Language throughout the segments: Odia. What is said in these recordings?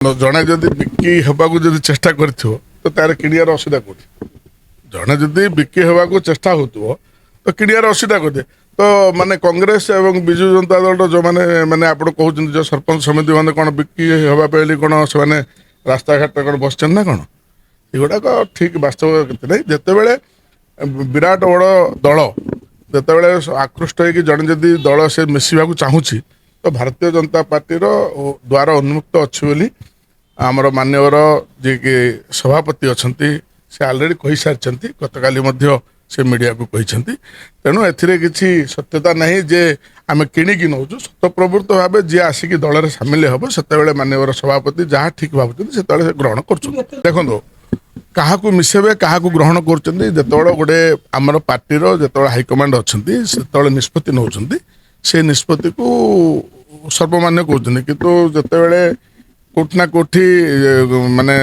ଜଣେ ଯଦି ବିକି ହେବାକୁ ଯଦି ଚେଷ୍ଟା କରିଥିବ ତ ତାର କିଣିବାର ଅସୁବିଧା କୋଉଠି? ଜଣେ ଯଦି ବିକି ହେବାକୁ ଚେଷ୍ଟା ହଉଥିବ ତ କିଣିବାର ଅସୁବିଧା କୋଉଠି? ତ ମାନେ କଂଗ୍ରେସ ଏବଂ ବିଜୁ ଜନତା ଦଳର ଯୋଉମାନେ ମାନେ ଆପଣ କହୁଛନ୍ତି ଯୋଉ ସରପଞ୍ଚ ସମିତି ମାନେ କଣ ବିକି ହେବା ପାଇଁ କଣ ସେମାନେ ରାସ୍ତାଘାଟରେ କଣ ବସିଛନ୍ତି ନା କଣ? ଏଗୁଡ଼ାକ ଠିକ ବାସ୍ତବ କିଛି ନାହିଁ। ଯେତେବେଳେ ବିରାଟ ବଡ଼ ଦଳ ଯେତେବେଳେ ଆକୃଷ୍ଟ ହେଇକି ଜଣେ ଯଦି ଦଳ ସେ ମିଶିବାକୁ ଚାହୁଁଛି ତ ଭାରତୀୟ ଜନତା ପାର୍ଟିର ଦ୍ୱାର ଉନ୍ମୁକ୍ତ ଅଛି ବୋଲି ଆମର ମାନ୍ୟବର ଯିଏକି ସଭାପତି ଅଛନ୍ତି ସେ ଅଲରେଡ଼ି କହିସାରିଛନ୍ତି। ଗତକାଲି ମଧ୍ୟ ସେ ମିଡ଼ିଆକୁ କହିଛନ୍ତି। ତେଣୁ ଏଥିରେ କିଛି ସତ୍ୟତା ନାହିଁ ଯେ ଆମେ କିଣିକି ନେଉଛୁ। ସତପ୍ରବୃତ୍ତ ଭାବେ ଯିଏ ଆସିକି ଦଳରେ ସାମିଲ ହେବ ସେତେବେଳେ ମାନ୍ୟବର ସଭାପତି ଯାହା ଠିକ୍ ଭାବୁଛନ୍ତି ସେତେବେଳେ ସେ ଗ୍ରହଣ କରୁଛନ୍ତି। ଦେଖନ୍ତୁ କାହାକୁ ମିଶେଇବେ କାହାକୁ ଗ୍ରହଣ କରୁଛନ୍ତି ଯେତେବେଳେ ଗୋଟେ ଆମର ପାର୍ଟିର ଯେତେବେଳେ ହାଇକମାଣ୍ଡ ଅଛନ୍ତି ସେତେବେଳେ ନିଷ୍ପତ୍ତି ନେଉଛନ୍ତି ସେ ନିଷ୍ପତ୍ତିକୁ ସର୍ବମାନ୍ୟ କରୁଛନ୍ତି। କିନ୍ତୁ ଯେତେବେଳେ କୋଉଠି ନା କୋଉଠି ମାନେ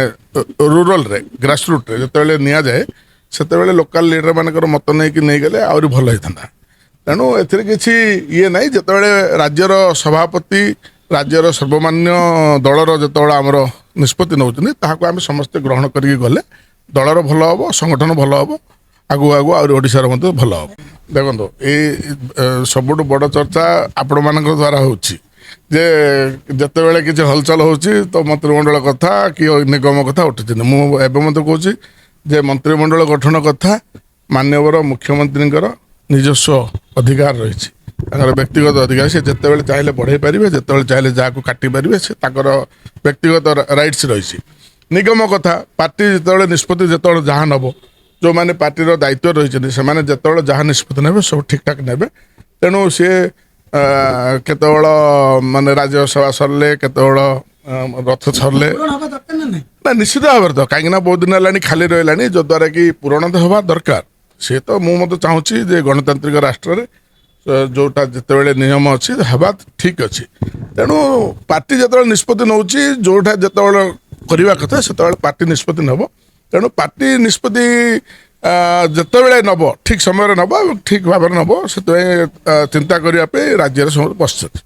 ରୁରାଲରେ ଗ୍ରାସରୁଟ୍ରେ ଯେତେବେଳେ ନିଆଯାଏ ସେତେବେଳେ ଲୋକାଲ ଲିଡର ମାନଙ୍କର ମତ ନେଇକି ନେଇଗଲେ ଆହୁରି ଭଲ ହେଇଥାନ୍ତା। ତେଣୁ ଏଥିରେ କିଛି ଇଏ ନାହିଁ। ଯେତେବେଳେ ରାଜ୍ୟର ସଭାପତି ରାଜ୍ୟର ସର୍ବମାନ୍ୟ ଦଳର ଯେତେବେଳେ ଆମର ନିଷ୍ପତ୍ତି ନେଉଛନ୍ତି ତାହାକୁ ଆମେ ସମସ୍ତେ ଗ୍ରହଣ କରିକି ଗଲେ ଦଳର ଭଲ ହେବ, ସଂଗଠନ ଭଲ ହେବ, ଆଗକୁ ଆଗକୁ ଆହୁରି ଓଡ଼ିଶାର ମଧ୍ୟ ଭଲ ହେବ। ଦେଖନ୍ତୁ ଏଇ ସବୁଠୁ ବଡ଼ ଚର୍ଚ୍ଚା ଆପଣମାନଙ୍କ ଦ୍ୱାରା ହେଉଛି ଯେ ଯେତେବେଳେ କିଛି ହଲଚଲ ହେଉଛି ତ ମନ୍ତ୍ରିମଣ୍ଡଳ କଥା କି ନିଗମ କଥା ଉଠୁଛନ୍ତି। ମୁଁ ଏବେ ମଧ୍ୟ କହୁଛି ଯେ ମନ୍ତ୍ରିମଣ୍ଡଳ ଗଠନ କଥା ମାନ୍ୟବର ମୁଖ୍ୟମନ୍ତ୍ରୀଙ୍କର ନିଜସ୍ୱ ଅଧିକାର ରହିଛି। ତାଙ୍କର ବ୍ୟକ୍ତିଗତ ଅଧିକାର ସେ ଯେତେବେଳେ ଚାହିଁଲେ ବଢ଼େଇ ପାରିବେ, ଯେତେବେଳେ ଚାହିଁଲେ ଯାହାକୁ କାଟି ପାରିବେ ସେ ତାଙ୍କର ବ୍ୟକ୍ତିଗତ ରାଇଟ୍ସ ରହିଛି। ନିଗମ କଥା ପାର୍ଟି ଯେତେବେଳେ ନିଷ୍ପତ୍ତି ଯେତେବେଳେ ଯାହା ନେବ ଯେଉଁମାନେ ପାର୍ଟିର ଦାୟିତ୍ୱ ରହିଛନ୍ତି ସେମାନେ ଯେତେବେଳେ ଯାହା ନିଷ୍ପତ୍ତି ନେବେ ସବୁ ଠିକଠାକ୍ ନେବେ। ତେଣୁ ସିଏ କେତେବେଳ ମାନେ ରାଜ୍ୟସଭା ସରିଲେ କେତେବେଳ ରଥ ସରିଲେ ନା ନିଶ୍ଚିତ ଭାବରେ ତ କାହିଁକିନା ବହୁତ ଦିନ ହେଲାଣି ଖାଲି ରହିଲାଣି ଯଦ୍ୱାରା କି ପୂରଣ ତ ହେବା ଦରକାର। ସେ ତ ମୁଁ ମଧ୍ୟ ଚାହୁଁଛି ଯେ ଗଣତାନ୍ତ୍ରିକ ରାଷ୍ଟ୍ରରେ ଯୋଉଟା ଯେତେବେଳେ ନିୟମ ଅଛି ହେବା ଠିକ ଅଛି। ତେଣୁ ପାର୍ଟି ଯେତେବେଳେ ନିଷ୍ପତ୍ତି ନେଉଛି ଯୋଉଟା ଯେତେବେଳେ କରିବା କଥା ସେତେବେଳେ ପାର୍ଟି ନିଷ୍ପତ୍ତି ନେବ। ତେଣୁ ପାର୍ଟି ନିଷ୍ପତ୍ତି ଯେତେବେଳେ ନେବ ଠିକ ସମୟରେ ନେବ ଏବଂ ଠିକ ଭାବରେ ନେବ ସେଥିପାଇଁ ଚିନ୍ତା କରିବା ପାଇଁ ରାଜ୍ୟରେ ସମସ୍ତେ ବସିଛନ୍ତି।